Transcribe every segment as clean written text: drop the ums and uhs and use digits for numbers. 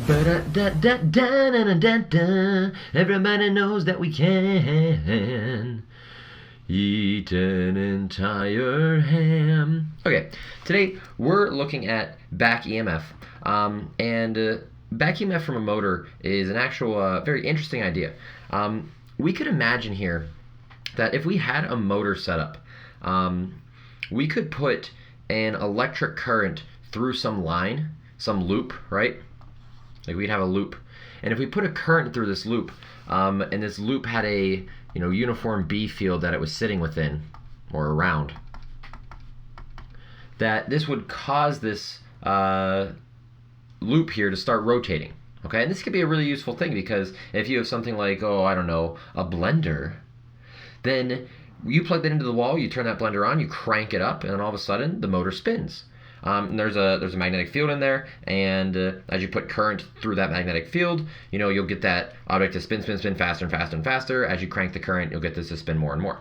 Ba-da-da-da-da-da-da-da. Everybody knows that we can eat an entire ham. Okay, today we're looking at back EMF. Back EMF from a motor is an actual very interesting idea. We could imagine here that if we had a motor setup, we could put an electric current through some line, some loop, right? Like we'd have a loop, and if we put a current through this loop, and this loop had a uniform B field that it was sitting within or around, that this would cause this loop here to start rotating. Okay, and this could be a really useful thing because if you have something like, oh, I don't know, a blender, then you plug that into the wall, you turn that blender on, you crank it up, and then all of a sudden the motor spins. And there's a magnetic field in there, and as you put current through that magnetic field, you'll get that object to spin faster and faster and faster. As you crank the current, you'll get this to spin more and more.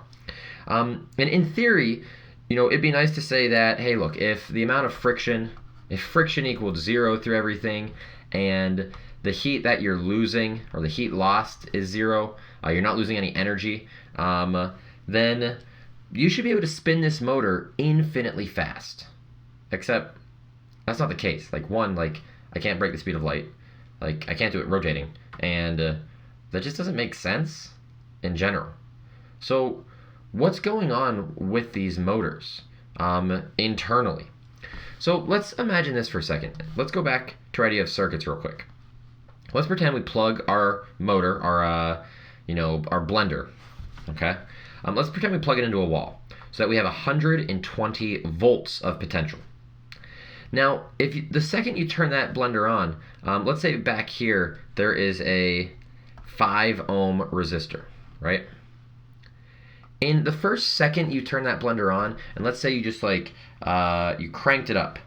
And in theory, it'd be nice to say that, hey, look, if the amount of friction, if friction equals 0 through everything, and the heat that you're losing, or the heat lost, is 0, you're not losing any energy, then you should be able to spin this motor infinitely fast. Except that's not the case. I can't break the speed of light. I can't do it rotating. And that just doesn't make sense in general. So what's going on with these motors internally? So let's imagine this for a second. Let's go back to our idea of circuits real quick. Let's pretend we plug our motor, our blender, okay? Let's pretend we plug it into a wall so that we have 120 volts of potential. Now, the second you turn that blender on, let's say back here there is a 5 ohm resistor, right? In the first second you turn that blender on, and let's say you just you cranked it up,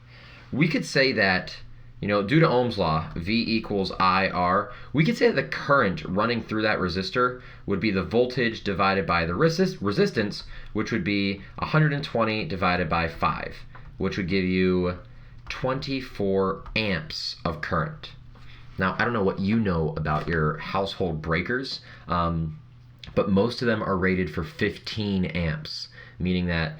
we could say that, due to Ohm's law, V equals IR, we could say that the current running through that resistor would be the voltage divided by the resistance, which would be 120 divided by 5, which would give you 24 amps of current. Now, I don't know what you know about your household breakers, but most of them are rated for 15 amps, meaning that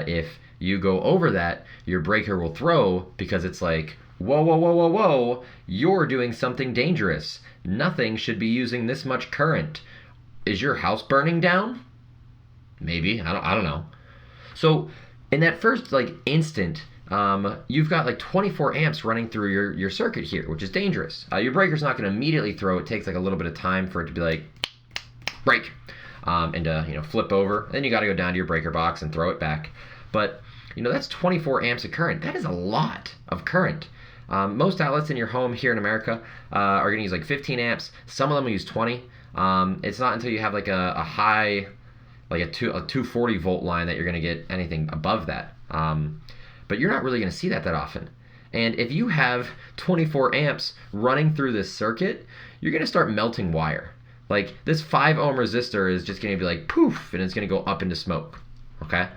if you go over that, your breaker will throw because it's like, whoa, whoa, whoa, whoa, whoa, you're doing something dangerous. Nothing should be using this much current. Is your house burning down? Maybe, I don't know. So in that first instant, you've got 24 amps running through your circuit here, which is dangerous. Your breaker's not going to immediately throw. It takes a little bit of time for it to be break, and flip over. Then you got to go down to your breaker box and throw it back. But that's 24 amps of current. That is a lot of current. Most outlets in your home here in America are going to use 15 amps. Some of them will use 20. It's not until you have a high, a 240 volt line that you're going to get anything above that. But you're not really going to see that often. And if you have 24 amps running through this circuit, you're going to start melting wire. This 5 ohm resistor is just going to be poof, and it's going to go up into smoke. Okay?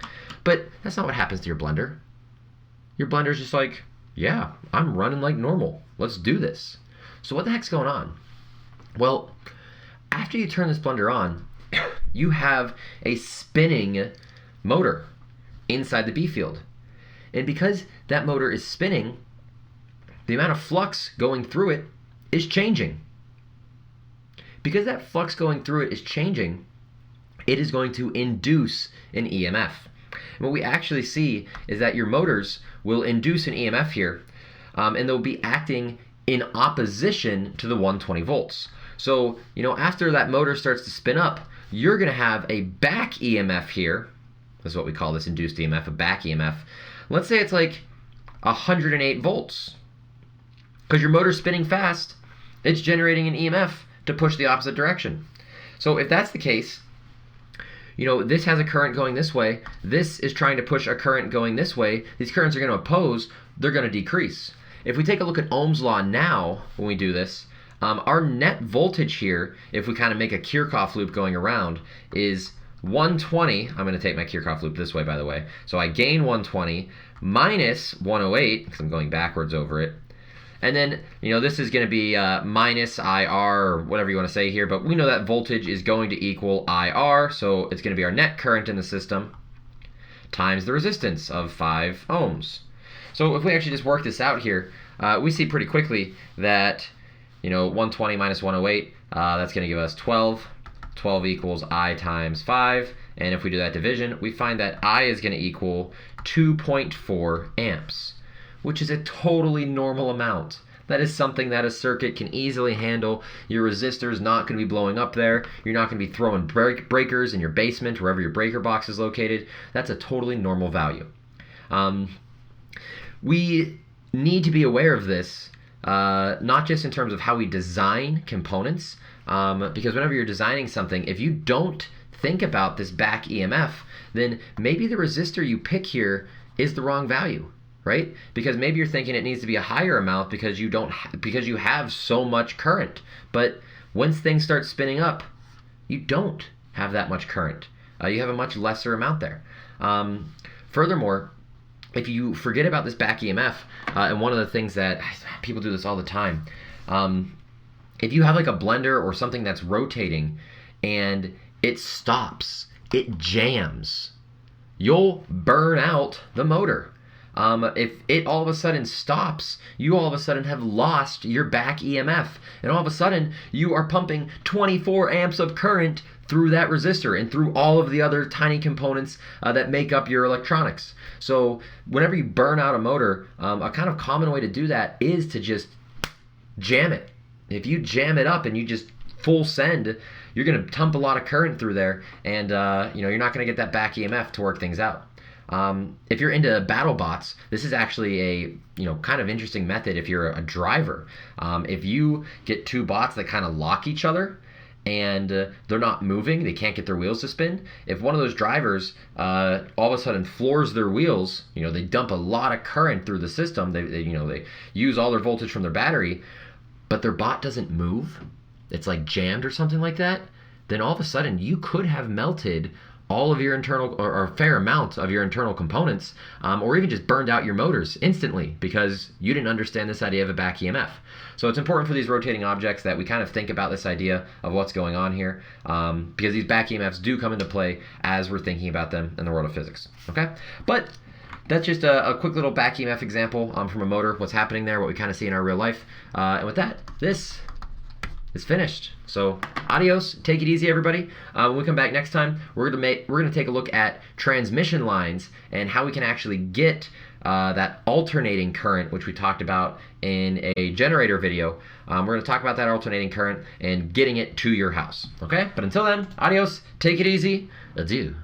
But that's not what happens to your blender. Your blender's just yeah, I'm running like normal. Let's do this. So what the heck's going on? Well, after you turn this blender on, you have a spinning motor inside the B field. And because that motor is spinning, the amount of flux going through it is changing. Because that flux going through it is changing, it is going to induce an EMF. And what we actually see is that your motors will induce an EMF here, and they'll be acting in opposition to the 120 volts. So, after that motor starts to spin up, you're going to have a back EMF here. This is what we call this induced EMF, a back EMF. Let's say it's 108 volts. Because your motor's spinning fast, it's generating an EMF to push the opposite direction. So if that's the case, this has a current going this way. This is trying to push a current going this way. These currents are going to oppose. They're going to decrease. If we take a look at Ohm's law now, when we do this, our net voltage here, if we kind of make a Kirchhoff loop going around, is 120. I'm going to take my Kirchhoff loop this way, by the way. So I gain 120 minus 108, because I'm going backwards over it. And then, this is going to be minus IR, or whatever you want to say here, but we know that voltage is going to equal IR, so it's going to be our net current in the system times the resistance of 5 ohms. So if we actually just work this out here, we see pretty quickly that, 120 minus 108, that's going to give us 12. 12 equals I times 5. And if we do that division, we find that I is going to equal 2.4 amps, which is a totally normal amount. That is something that a circuit can easily handle. Your resistor is not going to be blowing up there. You're not going to be throwing breakers in your basement, wherever your breaker box is located. That's a totally normal value. We need to be aware of this, not just in terms of how we design components, because whenever you're designing something, if you don't think about this back EMF, then maybe the resistor you pick here is the wrong value, right? Because maybe you're thinking it needs to be a higher amount because you have so much current. But once things start spinning up, you don't have that much current. You have a much lesser amount there. Furthermore, if you forget about this back EMF, and one of the things that people do this all the time, if you have like a blender or something that's rotating and it stops, it jams, you'll burn out the motor. If it all of a sudden stops, you all of a sudden have lost your back EMF, and all of a sudden you are pumping 24 amps of current through that resistor and through all of the other tiny components that make up your electronics. So whenever you burn out a motor, a kind of common way to do that is to just jam it. If you jam it up and you just full send, you're going to dump a lot of current through there, and you're not going to get that back EMF to work things out. If you're into battle bots, this is actually a kind of interesting method if you're a driver. If you get two bots that kind of lock each other and they're not moving, they can't get their wheels to spin. If one of those drivers all of a sudden floors their wheels, they dump a lot of current through the system. They use all their voltage from their battery, but their bot doesn't move. It's like jammed or something like that. Then all of a sudden you could have melted all of your internal, or a fair amount of your internal components, or even just burned out your motors instantly because you didn't understand this idea of a back EMF. So it's important for these rotating objects that we kind of think about this idea of what's going on here, because these back EMFs do come into play as we're thinking about them in the world of physics. Okay, but that's just a quick little back EMF example from a motor, what's happening there, what we kind of see in our real life. And with that, this is finished. So adios, take it easy everybody. When we come back next time, we're gonna take a look at transmission lines and how we can actually get that alternating current, which we talked about in a generator video. We're gonna talk about that alternating current and getting it to your house. Okay, but until then, adios, take it easy, adieu.